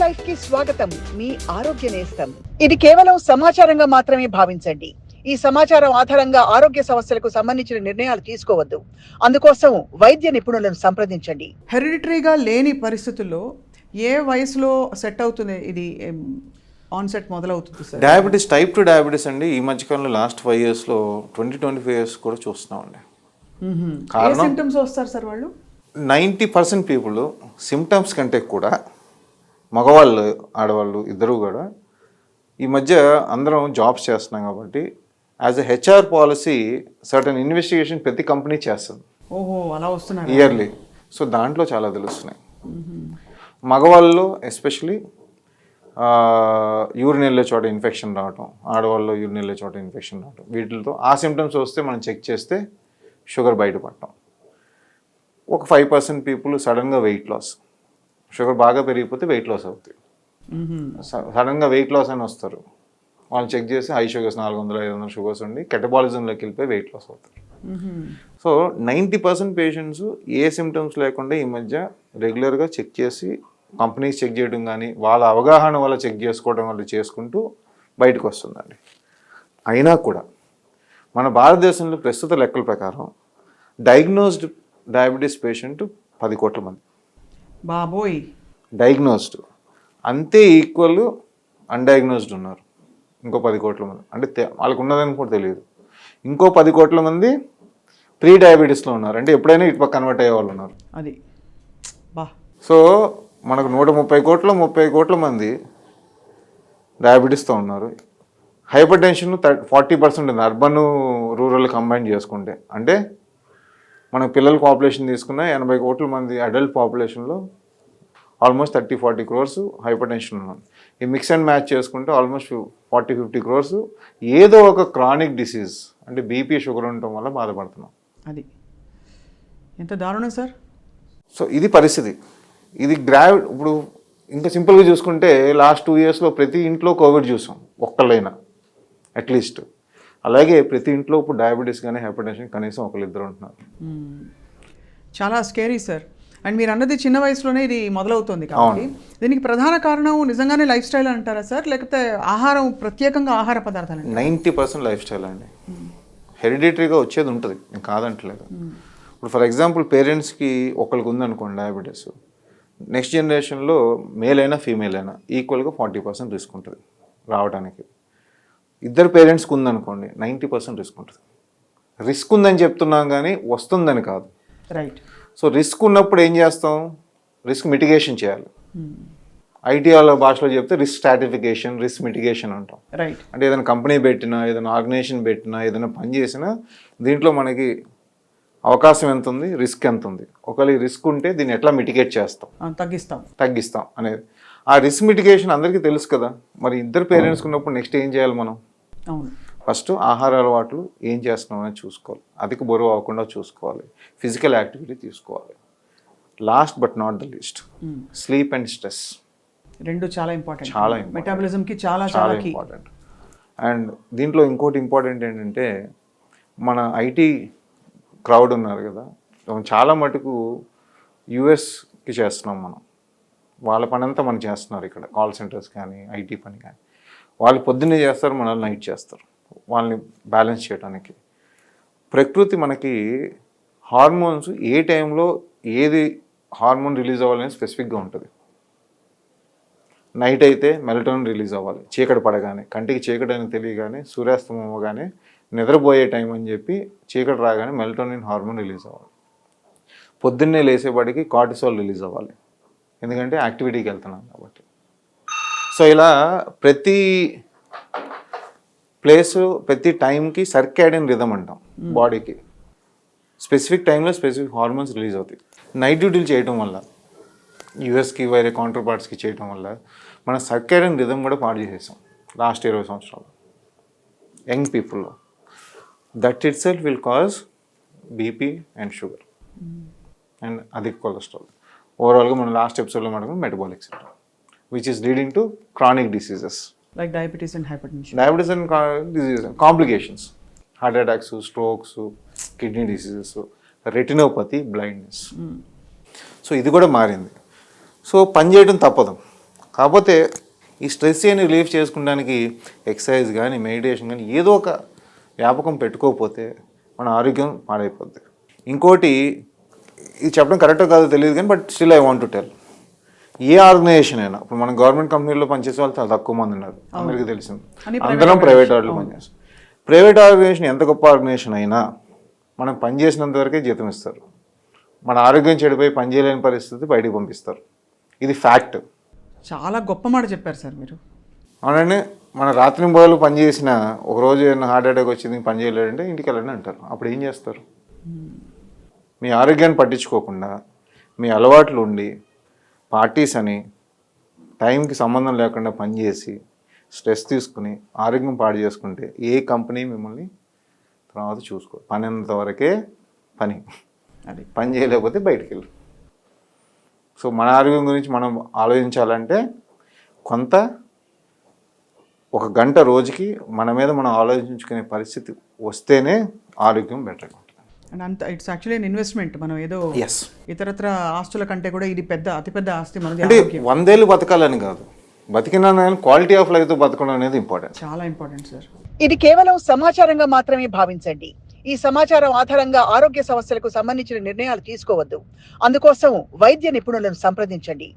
Life కి స్వాగతం. మీ ఆరోగ్య నేస్తం. ఇది కేవలం సమాచారంగా మాత్రమే భావించండి. ఈ సమాచారం ఆధారంగా ఆరోగ్య సమస్యలకు సంబంధించిన నిర్ణయాలు తీసుకోవద్దు. అందుకోసం వైద్య నిపుణులను సంప్రదించండి. హెరిడిటరీగా లేని పరిస్థితుల్లో ఏ వయసులో సెట్ అవుతుంది ఇది ఆన్సెట్ మొదలవుతుంది సార్? డయాబెటీస్ టైప్ 2 డయాబెటీస్ అండి ఈ మధ్యకాలంలో లాస్ట్ 5 yearsలో 20-25 years కూడా చూస్తున్నామండి. ఏ సిమ్టమ్స్ వస్తారు సార్ వాళ్ళు? 90% పీపుల్ సిమ్టమ్స్ కంటే కూడా మగవాళ్ళు ఆడవాళ్ళు ఇద్దరు కూడా ఈ మధ్య అందరం జాబ్స్ చేస్తున్నాం కాబట్టి as a HR policy certain investigation ప్రతి కంపెనీ చేస్తుంది. ఓహో, అలా వస్తున్నారు ఇయర్లీ. సో దాంట్లో చాలా తెలుస్తున్నాయి. మగవాళ్ళు ఎస్పెషలీ యూరిన్ వెళ్ళే చోట ఇన్ఫెక్షన్ రావటం, ఆడవాళ్ళు యూరిన్ వెళ్ళే చోట ఇన్ఫెక్షన్ రావటం, వీటితో ఆ సిమ్టమ్స్ వస్తే మనం చెక్ చేస్తే షుగర్ బయటపడటం. ఒక 5% పీపుల్ సడన్గా వెయిట్ లాస్, షుగర్ బాగా పెరిగిపోతే వెయిట్ లాస్ అవుతుంది. సడన్గా వెయిట్ లాస్ అని వస్తారు, వాళ్ళు చెక్ చేసి హై షుగర్స్ 400-500 షుగర్స్ ఉండి కెటబాలిజంలోకి వెళ్ళిపోయి వెయిట్ లాస్ అవుతారు. సో 90% పేషెంట్స్ ఏ సిమ్టమ్స్ లేకుండా ఈ మధ్య రెగ్యులర్గా చెక్ చేసి కంపెనీస్ చెక్ చేయడం కానీ వాళ్ళ అవగాహన వల్ల చెక్ చేసుకోవడం వల్ల చేసుకుంటూ బయటకు వస్తుందండి. అయినా కూడా మన భారతదేశంలో ప్రస్తుత లెక్కల ప్రకారం డయాగ్నోస్డ్ డయాబెటీస్ పేషెంట్ 10 కోట్ల మంది. బాబోయ్. డయాగ్నోస్డ్ అంతే ఈక్వల్ అన్డయాగ్నోస్డ్ ఉన్నారు ఇంకో 10 కోట్ల మంది. అంటే వాళ్ళకు ఉన్నదని కూడా తెలియదు. ఇంకో 10 కోట్ల మంది ప్రీ డయాబెటీస్లో ఉన్నారు, అంటే ఎప్పుడైనా ఇటుపక్క కన్వర్ట్ అయ్యే వాళ్ళు ఉన్నారు. అది బా. సో మనకు 130 కోట్ల మంది డయాబెటీస్తో ఉన్నారు. హైపర్ టెన్షన్ 40% ఉంది అర్బన్ రూరల్ కంబైన్ చేసుకుంటే. అంటే మన పిల్లల పాపులేషన్ తీసుకున్న 80 కోట్ల మంది అడల్ట్ పాపులేషన్లో ఆల్మోస్ట్ 30-40 crores హైపర్ టెన్షన్ ఉన్నాం. ఈ మిక్స్ అండ్ మ్యాచ్ చేసుకుంటే ఆల్మోస్ట్ 40-50 crores ఏదో ఒక క్రానిక్ డిసీజ్ అంటే బీపీ షుగర్ ఉండటం వల్ల బాధపడుతున్నాం. అది ఎంత దారుణం సార్. సో ఇది పరిస్థితి. ఇది ఇప్పుడు ఇంకా సింపుల్గా చూసుకుంటే లాస్ట్ 2 yearsలో ప్రతి ఇంట్లో కోవిడ్ చూసాం, ఒక్కళ్ళైనా అట్లీస్ట్. అలాగే ప్రతి ఇంట్లో ఇప్పుడు డయాబెటీస్ కానీ హైపర్ టెన్షన్ కనీసం ఒకళ్ళిద్దరు ఉంటున్నారు. చాలా స్కేరీ సార్. అండ్ మీరు అన్నది చిన్న వయసులోనే ఇది మొదలవుతుంది కాబట్టి దీనికి ప్రధాన కారణం నిజంగానే లైఫ్ స్టైల్ అంటారా సార్, లేకపోతే ఆహారం, ప్రత్యేకంగా ఆహార పదార్థాలు? 90% లైఫ్ స్టైల్ అండి. హెరిడిటరీగా వచ్చేది ఉంటుంది, నేను కాదంటలేదు. ఇప్పుడు ఫర్ ఎగ్జాంపుల్ పేరెంట్స్కి ఒకరికి ఉందనుకోండి డయాబెటీస్, నెక్స్ట్ జనరేషన్లో మేల్ అయినా ఫీమేల్ అయినా ఈక్వల్గా 40% రిస్క్ ఉంటుంది రావడానికి. ఇద్దరు పేరెంట్స్కి ఉందనుకోండి 90% రిస్క్ ఉంటుంది. రిస్క్ ఉందని చెప్తున్నాం కానీ వస్తుందని కాదు. రైట్. సో రిస్క్ ఉన్నప్పుడు ఏం చేస్తాం? రిస్క్ మిటిగేషన్ చేయాలి. ఐటీఆర్ భాషలో చెప్తే రిస్క్ స్ట్రాటిఫికేషన్, రిస్క్ మిటిగేషన్ అంటాం. రైట్. అంటే ఏదైనా కంపెనీ పెట్టినా, ఏదైనా ఆర్గనైజేషన్ పెట్టినా, ఏదైనా పని చేసినా దీంట్లో మనకి అవకాశం ఎంత ఉంది, రిస్క్ ఎంత ఉంది, ఒకవేళ రిస్క్ ఉంటే దీన్ని ఎట్లా మిటిగేట్ చేస్తాం, తగ్గిస్తాం అనేది. ఆ రిస్క్ మిటిగేషన్ అందరికీ తెలుసు కదా. మరి ఇద్దరు పేరెంట్స్ ఉన్నప్పుడు నెక్స్ట్ ఏం చేయాలి మనం? ఫస్ట్ ఆహార అలవాట్లు ఏం చేస్తున్నాం అనేది చూసుకోవాలి, అధిక బరువు అవ్వకుండా చూసుకోవాలి, ఫిజికల్ యాక్టివిటీ తీసుకోవాలి. Last but not the least sleep and stress, రెండు చాలా ఇంపార్టెంట్. చాలా మెటాబాలిజంకి చాలా ఇంపార్టెంట్. అండ్ దీంట్లో ఇంకోటి ఇంపార్టెంట్ ఏంటంటే మన ఐటీ క్రౌడ్ ఉన్నారు కదా, చాలా మటుకు యూఎస్కి చేస్తున్నాం మనం. వాళ్ళ పని అంతా మనం చేస్తున్నారు ఇక్కడ, కాల్ సెంటర్స్ కానీ ఐటీ పని కానీ. వాళ్ళు పొద్దున్నే చేస్తారు, మనల్ని నైట్ చేస్తారు, వాళ్ళని బ్యాలెన్స్ చేయడానికి. ప్రకృతి మనకి హార్మోన్స్ ఏ టైంలో ఏది హార్మోన్ రిలీజ్ అవ్వాలని స్పెసిఫిక్గా ఉంటుంది. నైట్ అయితే మెలటోనిన్ రిలీజ్ అవ్వాలి, చీకటి పడగానే, కంటికి చీకటి అని తెలియగానే, సూర్యాస్తమం అవ్వగానే, నిద్రపోయే టైం అని చెప్పి చీకటి రాగానే మెలటోనిన్ హార్మోన్ రిలీజ్ అవ్వాలి. పొద్దున్నే లేసేవాడికి కార్టిసాల్ రిలీజ్ అవ్వాలి, ఎందుకంటే యాక్టివిటీకి వెళ్తున్నాం కాబట్టి. సో ఇలా ప్రతి ప్లేసు, ప్రతి టైంకి సర్కాడియన్ రిథమ్ అంటాం. బాడీకి స్పెసిఫిక్ టైంలో స్పెసిఫిక్ హార్మోన్స్ రిలీజ్ అవుతాయి. నైట్ డ్యూటీలు చేయడం వల్ల, యూఎస్కి వేరే కౌంటర్ పార్ట్స్కి చేయడం వల్ల మన సర్కాడియన్ రిథమ్ కూడా పాడు చేసేసాం లాస్ట్ 20 సంవత్సరాలు యంగ్ పీపుల్లో. That itself will cause BP and sugar and అధిక కొలెస్ట్రాల్. ఓవరాల్గా మనం లాస్ట్ ఎపిసోడ్లో మాట్లాడుకున్నాం metabolic syndrome, which is leading to chronic diseases like diabetes and hypertension. Diabetes and diseases, complications, heart attacks, strokes, kidney diseases, retinopathy, blindness. So ఇది కూడా మారింది. So పని చేయడం తప్పదు, కాకపోతే ఈ స్ట్రెస్ అని రిలీఫ్ చేసుకోవడానికి ఎక్సర్సైజ్ కానీ మెడిటేషన్ కానీ ఏదో ఒక వ్యాపకం పెట్టుకోకపోతే మన ఆరోగ్యం పాడైపోద్ది. ఇంకోటి ఇది చెప్పడం కరెక్టో కాదో తెలియదు కానీ but still I want to tell, a organisation అయినా ఇప్పుడు మన గవర్నమెంట్ కంపెనీలో పనిచేసే వాళ్ళు చాలా తక్కువ మంది ఉన్నారు, అందరికీ తెలిసింది. అందరం ప్రైవేట్ వాళ్ళు పనిచేస్తారు. ప్రైవేట్ ఆర్గనైజేషన్ ఎంత గొప్ప ఆర్గనైజేషన్ అయినా మనం పనిచేసినంత వరకే జీతం ఇస్తారు. మన ఆరోగ్యం చెడిపోయి పనిచేయలేని పరిస్థితి బయటికి పంపిస్తారు. ఇది ఫ్యాక్ట్. చాలా గొప్ప మాట చెప్పారు సార్ మీరు. అవునండి, మన రాత్రి బదులు పనిచేసిన ఒకరోజు ఏమైనా హార్ట్ అటాక్ వచ్చింది పని చేయలేదంటే ఇంటికి వెళ్ళండి అంటారు. అప్పుడు ఏం చేస్తారు? మీ ఆరోగ్యాన్ని పట్టించుకోకుండా మీ అలవాట్లు ఉండి పార్టీస్ అని టైంకి సంబంధం లేకుండా పనిచేసి స్ట్రెస్ తీసుకుని ఆరోగ్యం పాడు చేసుకుంటే ఏ కంపెనీ మిమ్మల్ని తర్వాత చూసుకో. పని అంత వరకే పని, అది పని చేయలేకపోతే బయటికి వెళ్ళు. సో మన ఆరోగ్యం గురించి మనం ఆలోచించాలంటే కొంత ఒక గంట రోజుకి మన మీద మనం ఆలోచించుకునే పరిస్థితి వస్తేనే ఆరోగ్యం బెటర్గా ఉంటుంది. అండ్ అంత ఇట్స్ యాక్చువల్లీ అన్ ఇన్వెస్ట్మెంట్. మనం ఏదో ఎస్, ఇతరత్ర ఆస్తుల కంటే కూడా ఇది అతిపెద్ద ఆస్తి మనది. అంటే 100 ఏళ్ళు బతకాలని కాదు, బతికినా క్వాలిటీ ఆఫ్ లైఫ్తో బతకడం అనేది ఇంపార్టెంట్. చాలా ఇంపార్టెంట్ సార్. ఇది కేవలం సమాచారంగా మాత్రమే భావించండి. ఈ సమాచారం ఆధారంగా ఆరోగ్య సమస్యలకు సంబంధించిన నిర్ణయాలు తీసుకోవద్దు. అందుకోసం వైద్య నిపుణులను సంప్రదించండి.